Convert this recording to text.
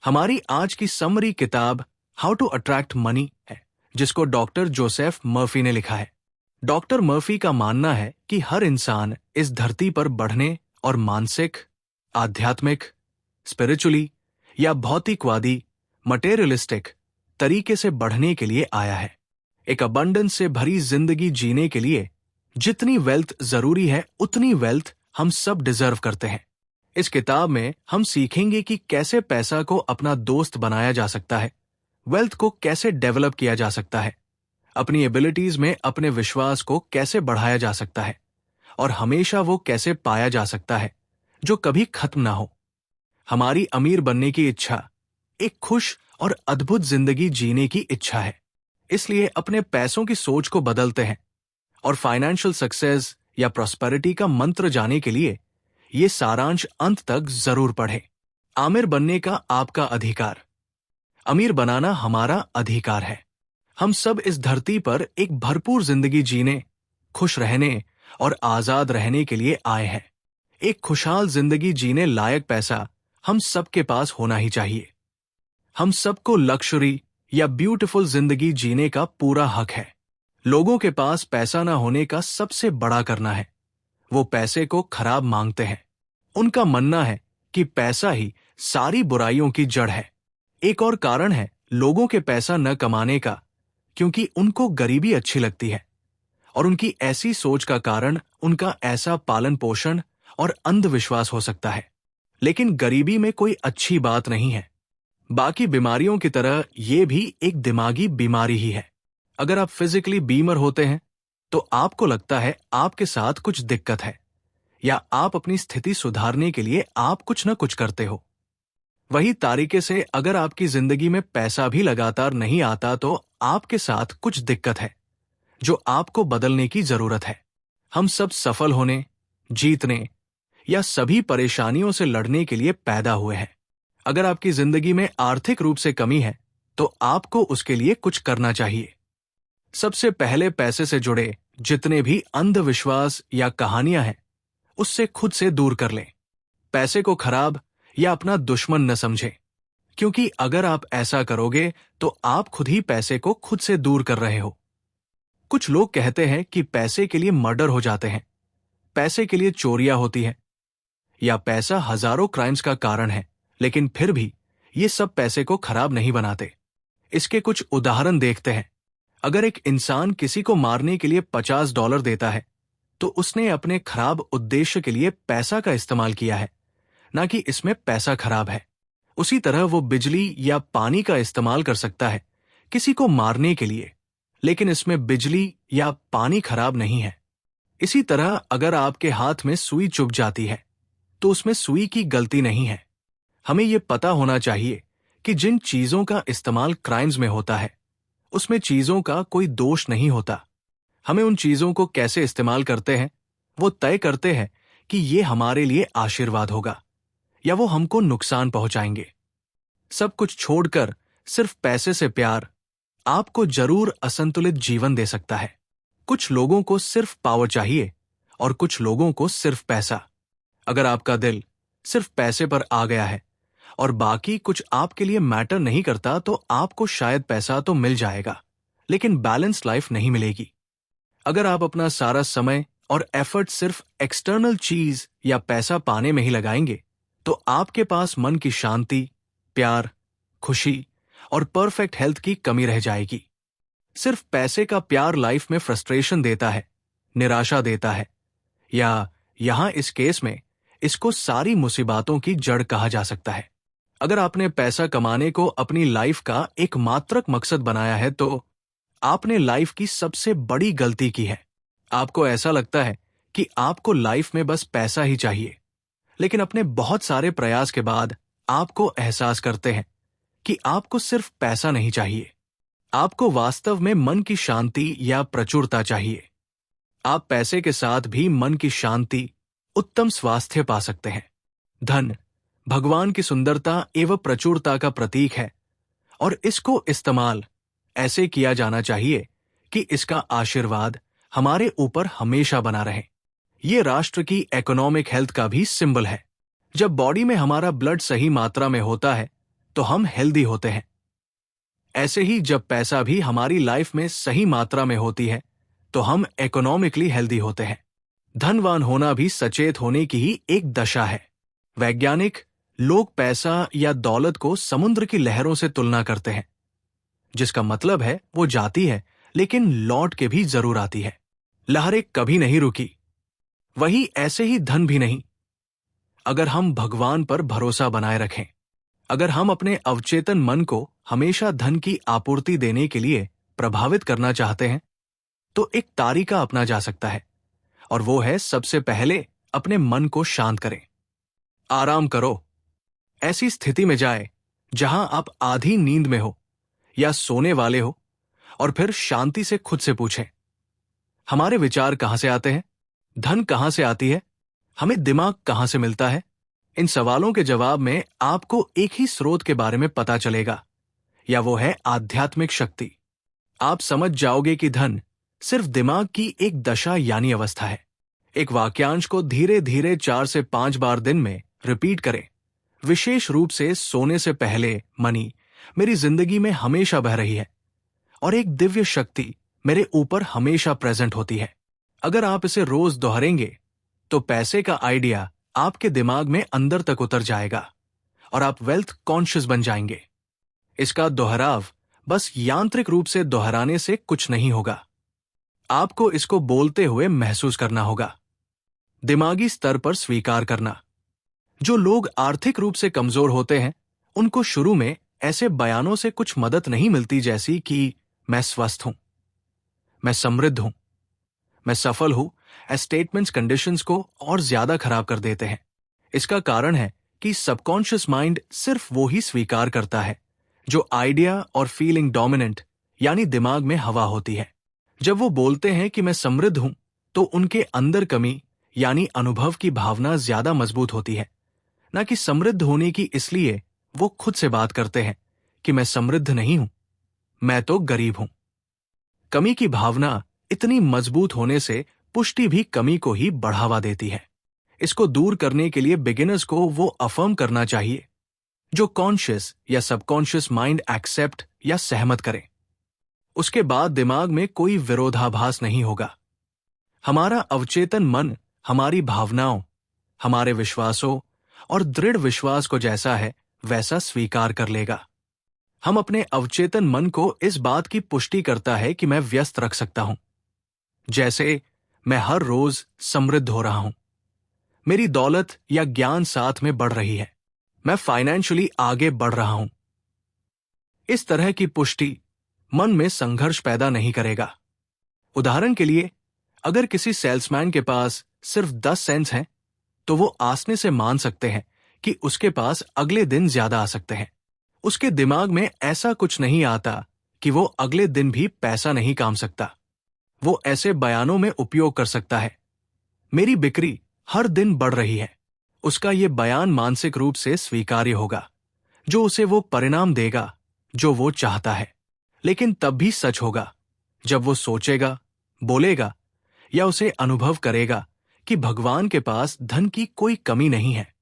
हमारी आज की समरी किताब हाउ टू अट्रैक्ट मनी है, जिसको डॉक्टर जोसेफ मर्फी ने लिखा है। डॉक्टर मर्फी का मानना है कि हर इंसान इस धरती पर बढ़ने और मानसिक, आध्यात्मिक, स्पिरिचुअली या भौतिकवादी, मटेरियलिस्टिक तरीके से बढ़ने के लिए आया है। एक अबंडेंस से भरी जिंदगी जीने के लिए जितनी वेल्थ जरूरी है उतनी वेल्थ हम सब डिजर्व करते हैं। इस किताब में हम सीखेंगे कि कैसे पैसा को अपना दोस्त बनाया जा सकता है, वेल्थ को कैसे डेवलप किया जा सकता है, अपनी एबिलिटीज में अपने विश्वास को कैसे बढ़ाया जा सकता है और हमेशा वो कैसे पाया जा सकता है जो कभी खत्म ना हो। हमारी अमीर बनने की इच्छा एक खुश और अद्भुत जिंदगी जीने की इच्छा है, इसलिए अपने पैसों की सोच को बदलते हैं और फाइनेंशियल सक्सेस या प्रॉस्पेरिटी का मंत्र जाने के लिए ये सारांश अंत तक जरूर पढ़ें। आमिर बनने का आपका अधिकार। अमीर बनाना हमारा अधिकार है। हम सब इस धरती पर एक भरपूर जिंदगी जीने, खुश रहने और आजाद रहने के लिए आए हैं। एक खुशहाल जिंदगी जीने लायक पैसा हम सबके पास होना ही चाहिए। हम सबको लक्जरी या ब्यूटीफुल जिंदगी जीने का पूरा हक है। लोगों के पास पैसा ना होने का सबसे बड़ा करना है, वो पैसे को खराब मांगते हैं। उनका मानना है कि पैसा ही सारी बुराइयों की जड़ है। एक और कारण है लोगों के पैसा न कमाने का, क्योंकि उनको गरीबी अच्छी लगती है और उनकी ऐसी सोच का कारण उनका ऐसा पालन पोषण और अंधविश्वास हो सकता है। लेकिन गरीबी में कोई अच्छी बात नहीं है। बाकी बीमारियों की तरह ये भी एक दिमागी बीमारी ही है। अगर आप फिजिकली बीमार होते हैं तो आपको लगता है आपके साथ कुछ दिक्कत है या आप अपनी स्थिति सुधारने के लिए आप कुछ न कुछ करते हो। वही तरीके से अगर आपकी जिंदगी में पैसा भी लगातार नहीं आता तो आपके साथ कुछ दिक्कत है जो आपको बदलने की जरूरत है। हम सब सफल होने, जीतने या सभी परेशानियों से लड़ने के लिए पैदा हुए हैं। अगर आपकी जिंदगी में आर्थिक रूप से कमी है तो आपको उसके लिए कुछ करना चाहिए। सबसे पहले पैसे से जुड़े जितने भी अंधविश्वास या कहानियां हैं उससे खुद से दूर कर लें। पैसे को खराब या अपना दुश्मन न समझें, क्योंकि अगर आप ऐसा करोगे तो आप खुद ही पैसे को खुद से दूर कर रहे हो। कुछ लोग कहते हैं कि पैसे के लिए मर्डर हो जाते हैं, पैसे के लिए चोरियां होती हैं या पैसा हजारों क्राइम्स का कारण है, लेकिन फिर भी ये सब पैसे को खराब नहीं बनाते। इसके कुछ उदाहरण देखते हैं। अगर एक इंसान किसी को मारने के लिए $50 देता है तो उसने अपने खराब उद्देश्य के लिए पैसा का इस्तेमाल किया है, ना कि इसमें पैसा खराब है। उसी तरह वो बिजली या पानी का इस्तेमाल कर सकता है किसी को मारने के लिए, लेकिन इसमें बिजली या पानी खराब नहीं है। इसी तरह अगर आपके हाथ में सुई चुभ जाती है तो उसमें सुई की गलती नहीं है। हमें ये पता होना चाहिए कि जिन चीजों का इस्तेमाल क्राइम्स में होता है उसमें चीजों का कोई दोष नहीं होता। हमें उन चीजों को कैसे इस्तेमाल करते हैं वो तय करते हैं कि ये हमारे लिए आशीर्वाद होगा या वो हमको नुकसान पहुंचाएंगे। सब कुछ छोड़कर सिर्फ पैसे से प्यार आपको जरूर असंतुलित जीवन दे सकता है। कुछ लोगों को सिर्फ पावर चाहिए और कुछ लोगों को सिर्फ पैसा। अगर आपका दिल सिर्फ पैसे पर आ गया है और बाकी कुछ आपके लिए मैटर नहीं करता तो आपको शायद पैसा तो मिल जाएगा, लेकिन बैलेंस लाइफ नहीं मिलेगी। अगर आप अपना सारा समय और एफर्ट सिर्फ एक्सटर्नल चीज या पैसा पाने में ही लगाएंगे तो आपके पास मन की शांति, प्यार, खुशी और परफेक्ट हेल्थ की कमी रह जाएगी। सिर्फ पैसे का प्यार लाइफ में फ्रस्ट्रेशन देता है, निराशा देता है, या यहां इस केस में इसको सारी मुसीबतों की जड़ कहा जा सकता है। अगर आपने पैसा कमाने को अपनी लाइफ का एक मात्रक मकसद बनाया है तो आपने लाइफ की सबसे बड़ी गलती की है। आपको ऐसा लगता है कि आपको लाइफ में बस पैसा ही चाहिए, लेकिन अपने बहुत सारे प्रयास के बाद आपको एहसास करते हैं कि आपको सिर्फ पैसा नहीं चाहिए, आपको वास्तव में मन की शांति या प्रचुरता चाहिए। आप पैसे के साथ भी मन की शांति, उत्तम स्वास्थ्य पा सकते हैं। धन भगवान की सुंदरता एवं प्रचुरता का प्रतीक है और इसको इस्तेमाल ऐसे किया जाना चाहिए कि इसका आशीर्वाद हमारे ऊपर हमेशा बना रहे। ये राष्ट्र की इकोनॉमिक हेल्थ का भी सिंबल है। जब बॉडी में हमारा ब्लड सही मात्रा में होता है तो हम हेल्दी होते हैं। ऐसे ही जब पैसा भी हमारी लाइफ में सही मात्रा में होती है तो हम इकोनॉमिकली हेल्दी होते हैं। धनवान होना भी सचेत होने की ही एक दशा है। वैज्ञानिक लोग पैसा या दौलत को समुद्र की लहरों से तुलना करते हैं, जिसका मतलब है वो जाती है लेकिन लौट के भी जरूर आती है। लहरें कभी नहीं रुकी, वही ऐसे ही धन भी नहीं। अगर हम भगवान पर भरोसा बनाए रखें, अगर हम अपने अवचेतन मन को हमेशा धन की आपूर्ति देने के लिए प्रभावित करना चाहते हैं, तो एक तरीका अपना जा सकता है, और वो है सबसे पहले अपने मन को शांत करें। आराम करो। ऐसी स्थिति में जाए जहां आप आधी नींद में हो या सोने वाले हो, और फिर शांति से खुद से पूछें, हमारे विचार कहां से आते हैं? धन कहां से आती है? हमें दिमाग कहां से मिलता है? इन सवालों के जवाब में आपको एक ही स्रोत के बारे में पता चलेगा, या वो है आध्यात्मिक शक्ति। आप समझ जाओगे कि धन सिर्फ दिमाग की एक दशा यानी अवस्था है। एक वाक्यांश को धीरे धीरे 4 से 5 बार दिन में रिपीट करें। विशेष रूप से सोने से पहले, मनी मेरी जिंदगी में हमेशा बह रही है और एक दिव्य शक्ति मेरे ऊपर हमेशा प्रेजेंट होती है। अगर आप इसे रोज दोहराएंगे तो पैसे का आइडिया आपके दिमाग में अंदर तक उतर जाएगा और आप वेल्थ कॉन्शियस बन जाएंगे। इसका दोहराव बस यांत्रिक रूप से दोहराने से कुछ नहीं होगा। आपको इसको बोलते हुए महसूस करना होगा, दिमागी स्तर पर स्वीकार करना। जो लोग आर्थिक रूप से कमजोर होते हैं, उनको शुरू में ऐसे बयानों से कुछ मदद नहीं मिलती, जैसी कि मैं स्वस्थ हूं, मैं समृद्ध हूं, मैं सफल हूं। स्टेटमेंट्स कंडीशंस को और ज्यादा खराब कर देते हैं। इसका कारण है कि सबकॉन्शियस माइंड सिर्फ वो ही स्वीकार करता है जो आइडिया और फीलिंग डोमिनेंट यानी दिमाग में हवा होती है। जब वो बोलते हैं कि मैं समृद्ध हूं, तो उनके अंदर कमी यानी अनुभव की भावना ज्यादा मजबूत होती है, न कि समृद्ध होने की। इसलिए वो खुद से बात करते हैं कि मैं समृद्ध नहीं हूं, मैं तो गरीब हूं। कमी की भावना इतनी मजबूत होने से पुष्टि भी कमी को ही बढ़ावा देती है। इसको दूर करने के लिए बिगिनर्स को वो अफर्म करना चाहिए जो कॉन्शियस या सबकॉन्शियस माइंड एक्सेप्ट या सहमत करे। उसके बाद दिमाग में कोई विरोधाभास नहीं होगा। हमारा अवचेतन मन हमारी भावनाओं, हमारे विश्वासों और दृढ़ विश्वास को जैसा है वैसा स्वीकार कर लेगा। हम अपने अवचेतन मन को इस बात की पुष्टि करता है कि मैं व्यस्त रख सकता हूं, जैसे मैं हर रोज समृद्ध हो रहा हूं, मेरी दौलत या ज्ञान साथ में बढ़ रही है, मैं फाइनेंशियली आगे बढ़ रहा हूं। इस तरह की पुष्टि मन में संघर्ष पैदा नहीं करेगा। उदाहरण के लिए, अगर किसी सेल्समैन के पास सिर्फ 10 सेंट्स हैं, तो वो आसने से मान सकते हैं कि उसके पास अगले दिन ज्यादा आ सकते हैं। उसके दिमाग में ऐसा कुछ नहीं आता कि वो अगले दिन भी पैसा नहीं काम सकता। वो ऐसे बयानों में उपयोग कर सकता है, मेरी बिक्री हर दिन बढ़ रही है। उसका ये बयान मानसिक रूप से स्वीकार्य होगा, जो उसे वो परिणाम देगा जो वो चाहता है, लेकिन तब भी सच होगा जब वो सोचेगा, बोलेगा या उसे अनुभव करेगा कि भगवान के पास धन की कोई कमी नहीं है।